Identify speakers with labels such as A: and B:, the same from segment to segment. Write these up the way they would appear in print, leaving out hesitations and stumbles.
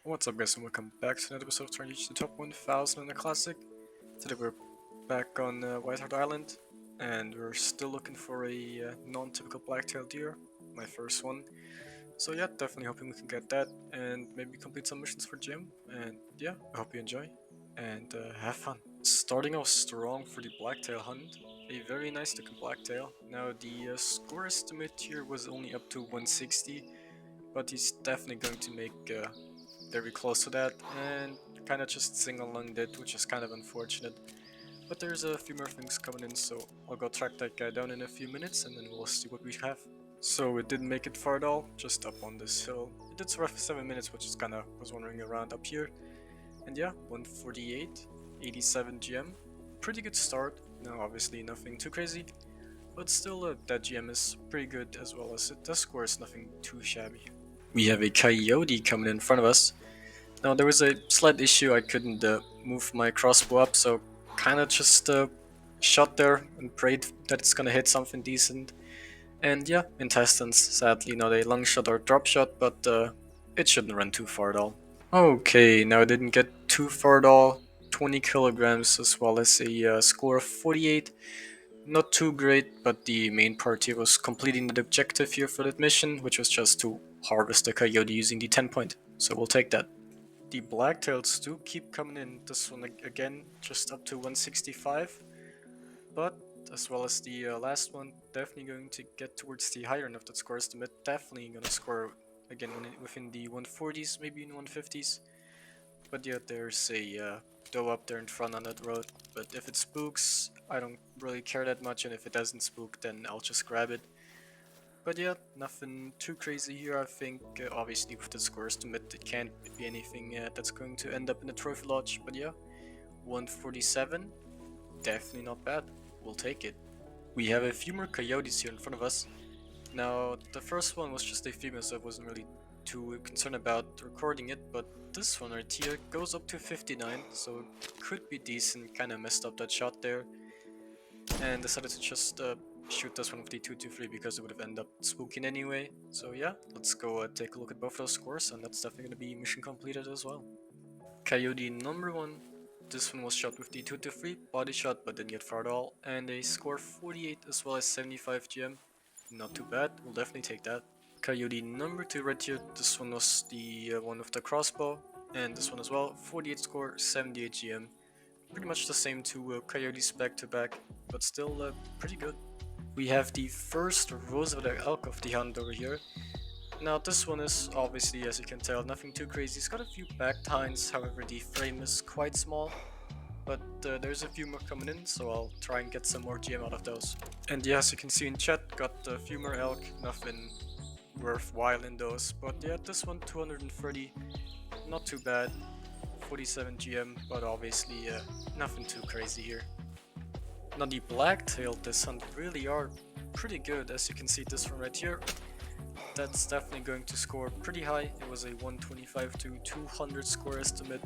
A: What's up guys and welcome back to another episode of trying to reach the top 1000 in the classic. Today we're back on Whiteheart Island and we're still looking for a non-typical Blacktail Deer, my first one. So yeah, definitely hoping we can get that and maybe complete some missions for Jim. And yeah, I hope you enjoy and have fun. Starting off strong for the Blacktail hunt, a very nice looking Blacktail. Now the score estimate here was only up to 160, but he's definitely going to make very close to that and kind of just single-lunged it, which is kind of unfortunate. But there's a few more things coming in, so I'll go track that guy down in a few minutes and then we'll see what we have. So it didn't make it far at all, just up on this hill. It did survive for 7 minutes, which is kind of was wandering around up here. And yeah, 148, 87 GM. Pretty good start. Now obviously nothing too crazy, but still that GM is pretty good as well as the score is nothing too shabby. We have a coyote coming in front of us. Now there was a slight issue, I couldn't move my crossbow up, so kinda just shot there and prayed that it's gonna hit something decent. And yeah, intestines, sadly not a long shot or drop shot, but it shouldn't run too far at all. Okay, now I didn't get too far at all. 20 kilograms as well as a score of 48. Not too great, but the main part here was completing the objective here for that mission, which was just to harvest the coyote using the 10 point, so we'll take that. The blacktails do keep coming in, this one again just up to 165, but as well as the last one, definitely going to get towards the higher end of that score estimate, definitely gonna score again within the 140s, maybe in 150s. But yeah, there's a doe up there in front on that road, but if it spooks, I don't really care that much, and if it doesn't spook, then I'll just grab it. But yeah, nothing too crazy here. I think obviously with the score estimate it can't be anything that's going to end up in the trophy lodge. But yeah, 147, definitely not bad. We'll take it. We have a few more coyotes here in front of us. Now the first one was just a female, so I wasn't really too concerned about recording it, but this one right here goes up to 59, so could be decent. Kind of messed up that shot there and decided to just shoot this one with the 223 because it would have ended up spooking anyway. So yeah, let's go take a look at both those scores, and that's definitely going to be mission completed as well. Coyote number 1, this one was shot with the 223 body shot but didn't get far at all, and a score 48 as well as 75 GM. Not too bad, we'll definitely take that. Coyote number 2 right here, this one was the one with the crossbow, and this one as well, 48 score, 78 GM. Pretty much the same two coyotes back to back, but still pretty good. We have the first Roosevelt elk of the hunt over here. Now this one is obviously, as you can tell, nothing too crazy. It's got a few back tines, however the frame is quite small. But there's a few more coming in, so I'll try and get some more GM out of those. And yeah, as you can see in chat, got a few more elk, nothing worthwhile in those. But yeah, this one 230, not too bad. 47 GM, but obviously nothing too crazy here. Now the blacktail this hunt really are pretty good, as you can see this one right here. That's definitely going to score pretty high. It was a 125 to 200 score estimate,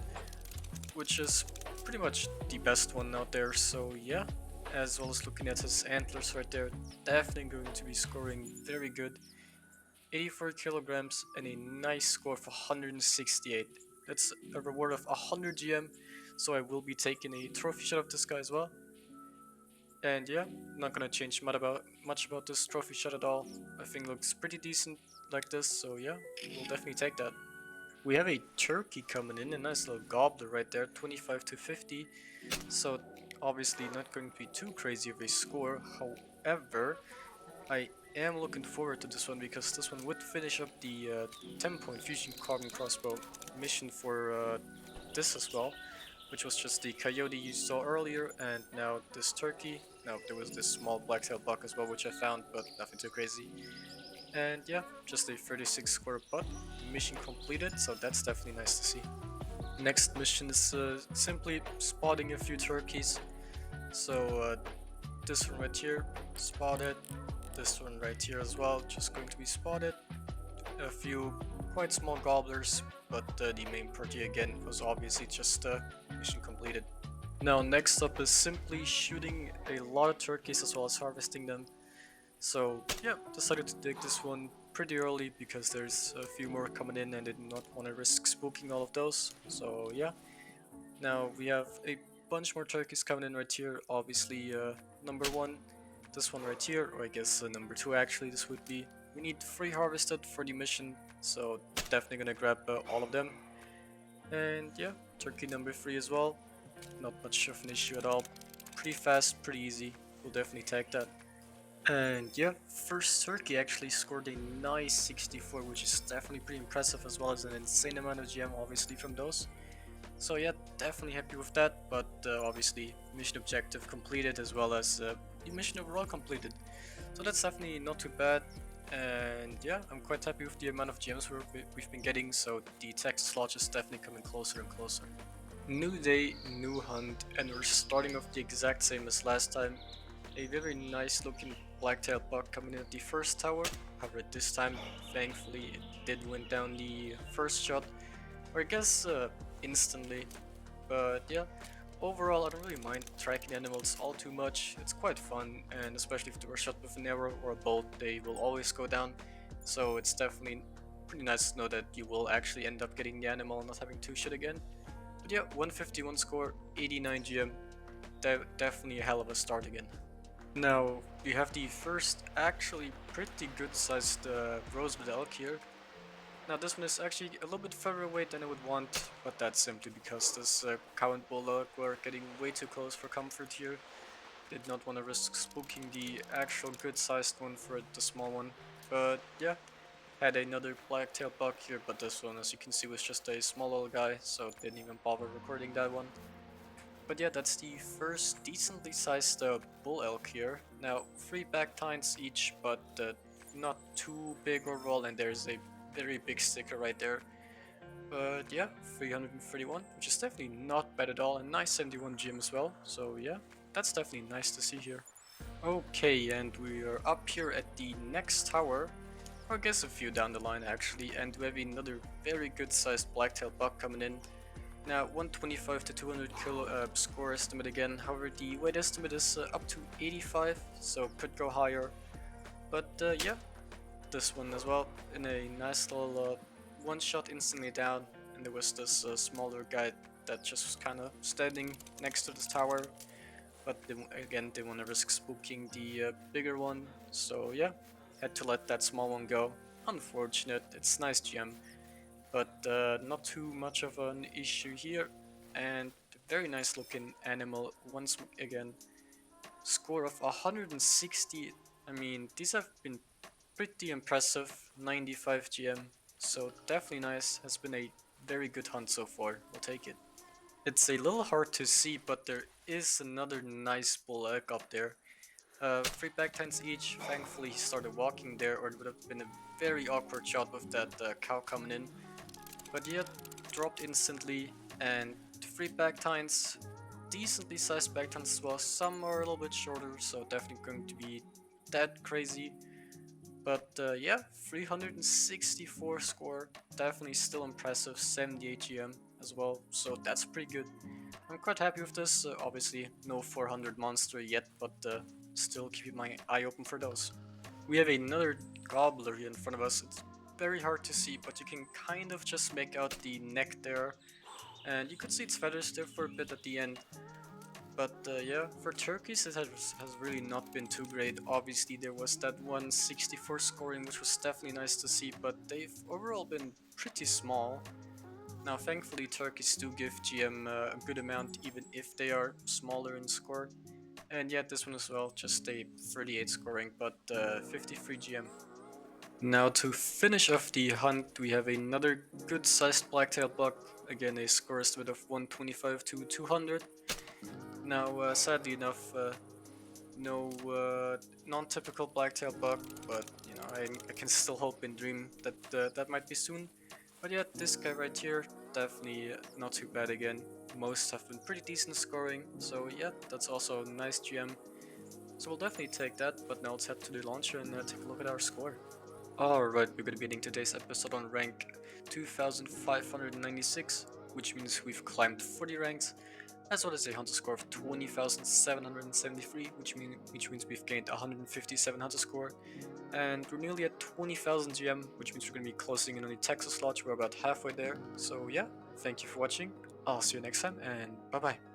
A: which is pretty much the best one out there, so yeah. As well as looking at his antlers right there, definitely going to be scoring very good. 84 kilograms and a nice score of 168. That's a reward of 100 GM, so I will be taking a trophy shot of this guy as well. And yeah, not gonna change much about this trophy shot at all. I think looks pretty decent like this, so yeah, we'll definitely take that. We have a turkey coming in, a nice little gobbler right there, 25 to 50. So obviously not going to be too crazy of a score. However, I am looking forward to this one because this one would finish up the 10-point fusion carbon crossbow mission for this as well, which was just the coyote you saw earlier, and now this turkey. Now there was this small blacktail buck as well, which I found, but nothing too crazy. And yeah, just a 36 square butt. Mission completed, so that's definitely nice to see. Next mission is simply spotting a few turkeys. So this one right here, spotted. This one right here as well, just going to be spotted. A few quite small gobblers, but the main party again was obviously just mission completed. Now next up is simply shooting a lot of turkeys as well as harvesting them. So yeah, decided to take this one pretty early because there's a few more coming in and did not want to risk spooking all of those. So yeah, now we have a bunch more turkeys coming in right here. Obviously, number one, this one right here, or I guess number two actually, this would be. We need 3 harvested for the mission, so definitely gonna grab all of them. And yeah, turkey number 3 as well. Not much of an issue at all. Pretty fast, pretty easy. We'll definitely take that. And yeah, first turkey actually scored a nice 64, which is definitely pretty impressive, as well as an insane amount of GM obviously from those. So yeah, definitely happy with that, but obviously mission objective completed, as well as the mission overall completed. So that's definitely not too bad. And yeah, I'm quite happy with the amount of gems we've been getting, so the Texas Lodge is definitely coming closer and closer. New day, new hunt, and we're starting off the exact same as last time. A very nice looking blacktail buck coming in at the first tower. However, this time, thankfully, it did win down the first shot, or I guess instantly. But yeah, overall, I don't really mind tracking animals all too much. It's quite fun, and especially if they were shot with an arrow or a bolt, they will always go down. So it's definitely pretty nice to know that you will actually end up getting the animal and not having to shoot again. But yeah, 151 score, 89 GM, definitely a hell of a start again. Now, we have the first actually pretty good sized rosewood elk here. Now this one is actually a little bit further away than I would want, but that's simply because this cow and bullock were getting way too close for comfort here. Did not want to risk spooking the actual good sized one for the small one. But yeah, had another blacktail buck here, but this one, as you can see, was just a small little guy, so didn't even bother recording that one. But yeah, that's the first decently sized bull elk here. Now, 3 back tines each, but not too big overall, and there's a very big sticker right there. But yeah, 331, which is definitely not bad at all, and nice 71 gym as well. So yeah, that's definitely nice to see here. Okay, and we are up here at the next tower, or I guess a few down the line actually, and we have another very good sized blacktail buck coming in. Now 125 to 200 kilo score estimate again, however the weight estimate is up to 85, so could go higher. But yeah, this one as well, in a nice little one shot instantly down, and there was this smaller guy that just was kind of standing next to the tower, but again didn't want to risk spooking the bigger one, so yeah, had to let that small one go. Unfortunate, it's nice gem, but not too much of an issue here. And very nice looking animal once again. Score of 160. I mean, these have been pretty impressive. 95 GM, so definitely nice. Has been a very good hunt so far. We'll take it. It's a little hard to see, but there is another nice bull elk up there. 3 back tines each. Thankfully, he started walking there, or it would have been a very awkward shot with that cow coming in. But yeah, dropped instantly, and 3 back tines, decently sized back tines as well. Some are a little bit shorter, so definitely going to be that crazy. But yeah, 364 score, definitely still impressive, 78 GM as well, so that's pretty good. I'm quite happy with this, obviously no 400 monster yet, but still keeping my eye open for those. We have another gobbler here in front of us. It's very hard to see, but you can kind of just make out the neck there, and you could see its feathers there for a bit at the end. But yeah, for turkeys it has really not been too great. Obviously there was that 164 scoring, which was definitely nice to see, but they've overall been pretty small. Now thankfully turkeys do give GM a good amount even if they are smaller in score. And yeah, this one as well, just a 38 scoring, but 53 GM. Now to finish off the hunt, we have another good sized blacktail buck, again a score estimate of 125 to 200. Now sadly enough, no non-typical blacktail buck, but you know I can still hope and dream that that might be soon. But yeah, this guy right here, definitely not too bad again. Most have been pretty decent scoring, so yeah, that's also a nice GM. So we'll definitely take that, but now let's head to the launcher and take a look at our score. Alright, we're gonna be ending today's episode on rank 2596, which means we've climbed 40 ranks. as well as a hunter score of 20,773, which means we've gained 157 hunter score, and we're nearly at 20,000 GM, which means we're going to be closing in on the Texas slot. We're about halfway there. So yeah, thank you for watching. I'll see you next time, and bye bye.